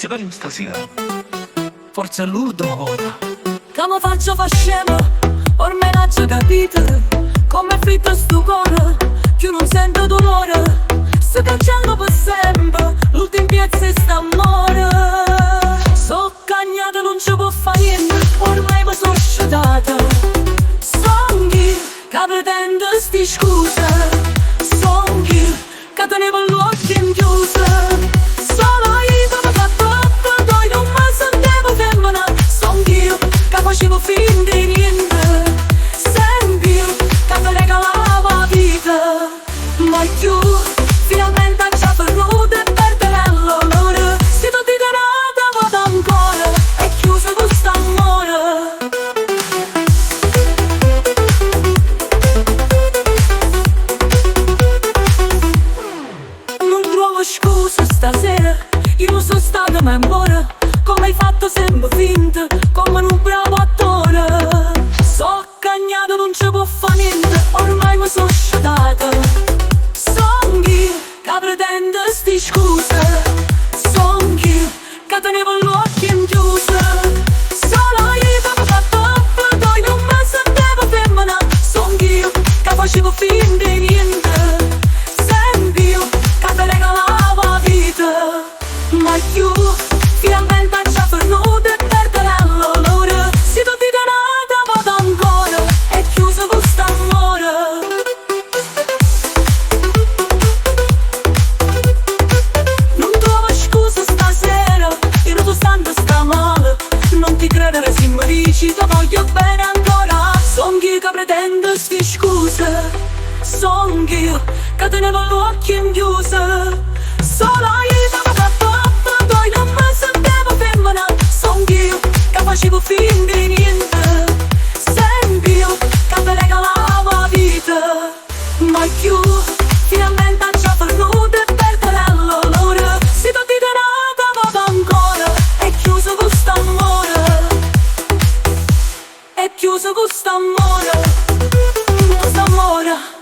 ci parliamo stasera. Forse è l'ultima volta. Che mi faccio fa scema, ormai l'ho già capito. Come è fritto sto cuore, che non sento dolore. Sto cacciando per sempre, l'ultimo piezzo è sta amore. So cagnata, non ci può fare niente, ormai mi sono sciutata. Songhi, che pretendo sti scuse. Songhi, che tenevo l'occhio in chiuso. Solo io mi fa troppo, poi non mi sentivo femmina. Songhi, che facevo finta di niente. Senti, che mi regalava vita. Ma tu, finalmente ci ha venuto e perdere l'onore. Se tu ti denata vado ancora, è chiuso questo amore. Non trovo scuse stasera, io non sono stata memoria. Come hai fatto sempre finta, come un bravo attore. So cagnato, non ci può fare niente, ormai mi sono sciutata. Songhi, che pretende sti scuse. Songhi, che tenevo l'occhio in chiuso. Solo io che mi fa troppo, poi non mi sentivo femmina. Songhi, che facevo finta di niente. Senti, che mi regalava vita. Ma io, finalmente ci ha venuto e perdere l'onore. Se tu ti denata vado ancora, è chiuso questo amore. Non trovo scuse stasera, io non sto sta male. Non ti credere se mi dici ti voglio bene ancora. Songhi che pretendo sti scuse. Songhi che tenevo l'occhio in chiuso. Solo io che mi fa troppo, poi non mi sentivo femmina. Songhi che facevo finta di niente. Senti che mi regalava vita. Ma io finalmente ci ha venuto e perdere l'onore. Se tu ti denata vado ancora, è chiuso questo amore. È chiuso questo amore. Questo amore.